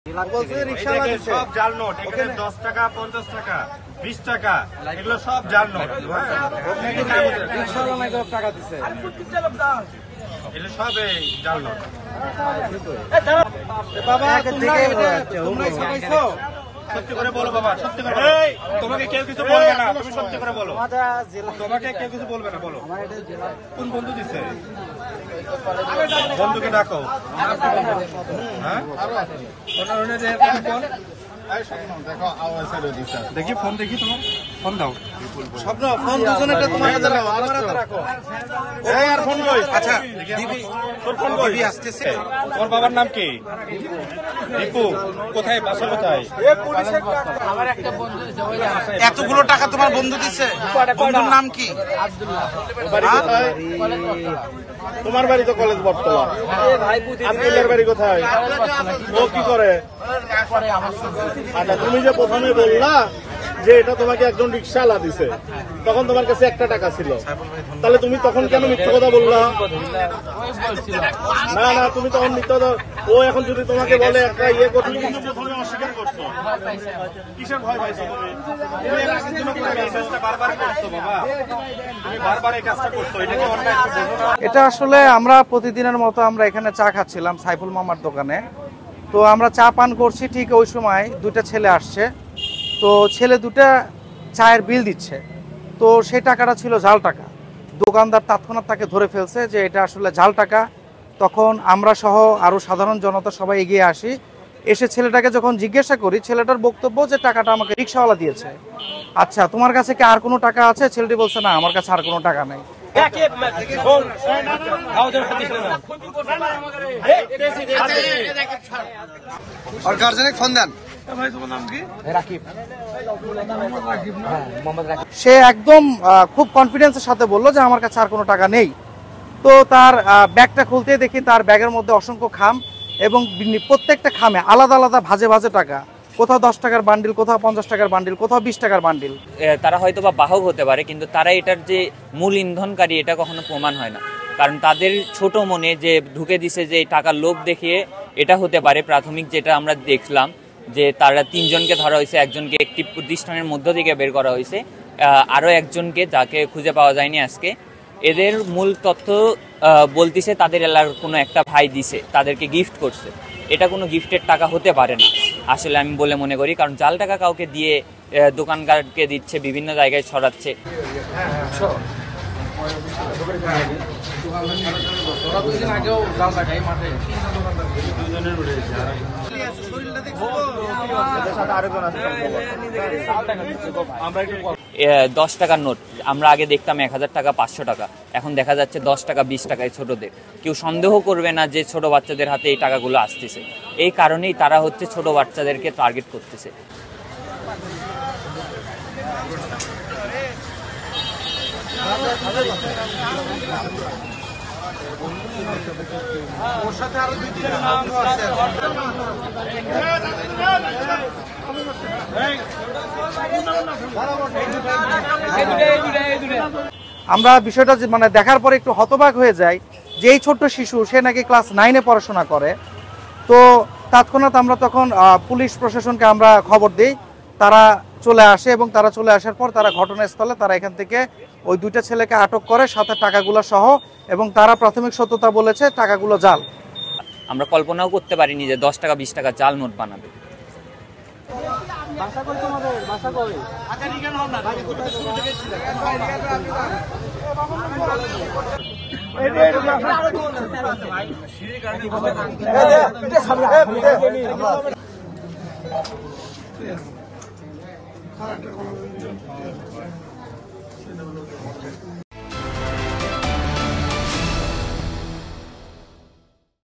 সব জাল নোট, এখানে 10 টাকা 50 টাকা 20 টাকা এগুলো সব জাল নোট। টাকা দিচ্ছে এগুলো সব জাল নোট। বাবা সত্যি করে বলো, বাবা সত্যি করে বলো, তোমাকে কেউ কিছু বলবে না, তুমি সত্যি করে বলো, তোমাকে কেউ কিছু বলবে না, বলো কোন বন্ধু দিচ্ছে? বন্ধুকে ডাকো। হ্যাঁ দেখি ফোন, দেখি তোমার ফোন দাও। স্বপ্ন ফোন দুজনেটা তোমার হাতে রাখো, আমার হাতে রাখো। এই আর ফোন কই? আচ্ছা তোর ফোন কই? আসতেছে। তোর বাবার নাম কি? দীপু। কোথায়, বাসা কোথায়? আমার একটা বন্ধু দিছে। এতগুলো টাকা তোমার বন্ধু দিছে? বন্ধুর নাম কি? আব্দুল্লাহ। বাড়ি কোথায়? তোমার বাড়ি তো কলেজ বটতলা। আব্দুল্লাহর বাড়ি কোথায়? ও কি করে? আচ্ছা, তুমি যে প্রথমে বললা যে এটা তোমাকে একজন রিক্সাওয়ালা দিছে, তখন তোমার কাছে 1 টাকা ছিল, তাহলে তুমি তখন কেন মিথ্যা কথা বললা? না না, তুমি তখন মিথ্যা কথা। ও এখন যদি তোমাকে বলে একটা ইয়ে করতে, কিন্তু প্রথমে অস্বীকার করছো। কিসের ভয় পাইছো তুমি? তুমি এর আগের দিনও করে এই কাজটা বারবার করছো বাবা, তুমি বারবার এই কাজটা করছো, এটাকে অন্যায় করছো না। এটা আসলে আমরা প্রতিদিনের মতো আমরা এখানে চা খাচ্ছিলাম সাইফুল মামার দোকানে। তো আমরা চা পান করছি, ঠিক ওই সময় দুটা ছেলে আসছে। তো ছেলে দুটা চায়ের বিল দিচ্ছে, তো সেই টাকাটা ছিল জাল টাকা। দোকানদার তৎক্ষণাৎ তাকে ধরে ফেলছে যে এটা আসলে জাল টাকা। তখন আমরা সহ আরও সাধারণ জনতা সবাই এগিয়ে আসি। এসে ছেলেটাকে যখন জিজ্ঞাসা করি, ছেলেটার বক্তব্য যে টাকাটা আমাকে রিক্সাওয়ালা দিয়েছে। আচ্ছা, তোমার কাছে কি আর কোনো টাকা আছে? ছেলেটি বলছে না, আমার কাছে আর কোনো টাকা নেই। ফোন দেন। সে একদম খুব কনফিডেন্সের সাথে বললো যে আমার কাছে আর কোনো টাকা নেই। তো তার ব্যাগটা খুলতে দেখি তার ব্যাগের মধ্যে অসংখ্য খাম, এবং প্রত্যেকটা খামে আলাদা আলাদা ভাজে ভাজে টাকা। কোথাও 10 টাকার বান্ডিল, কোথাও 50 টাকার বান্ডিল, কোথাও 20 টাকার বান্ডিল। তারা হয়তো বা বাহক হতে পারে, কিন্তু তারা এটার যে মূল ইন্ধনকারী এটা কখনো প্রমাণ হয় না। কারণ তাদের ছোট মনে যে ঢুকে দিছে যে টাকার লোভ দেখিয়ে এটা হতে পারে। প্রাথমিক যেটা আমরা দেখলাম যে তারা 3 জনকে ধরা হয়েছে, একজনকে একটি প্রতিষ্ঠানের মধ্য থেকে বের করা হয়েছে, আরও একজনকে যাকে খুঁজে পাওয়া যায়নি আজকে। এদের মূল তথ্য বলতেছে তাদের এলাকার কোনো একটা ভাই দিছে, তাদেরকে গিফট করছে। এটা কোনো গিফটের টাকা হতে পারে না আসলে, আমি বলে মনে করি। কারণ জাল টাকা কাউকে দিয়ে দোকানদারকে দিচ্ছে, বিভিন্ন জায়গায় ছড়াচ্ছে। $10 টাকার নোট আমরা আগে দেখতাম 1000 টাকা 500 টাকা, এখন দেখা যাচ্ছে 10 টাকা 20 টাকায় ছোটদের। কেউ সন্দেহ করবে না যে ছোট বাচ্চাদের হাতে এই টাকাগুলো আসতেছে। এই কারণেই তারা হচ্ছে ছোট বাচ্চাদেরকে টার্গেট করতেছে। ওর সাথে আরো 2-3 জন বন্ধু আছে। আমরা বিষয়টা মানে দেখার পরে একটু হতবাক হয়ে যাই যে এই ছোট্ট শিশু, সে নাকি ক্লাস 9-এ পড়াশোনা করে। তো তৎক্ষণাৎ আমরা তখন পুলিশ প্রশাসনকে আমরা খবর দিই, তারা চলে আসে, এবং তারা চলে আসার পর তারা ঘটনাস্থলে তারা এখান থেকে ওই 2টা ছেলেকে আটক করে, সাথে টাকাগুলো সহ। এবং তারা প্রাথমিক সত্যতা বলেছে টাকাগুলো জাল। আমরা কল্পনাও করতে পারিনি যে 10 টাকা 20 টাকা জাল নোট বানাবে।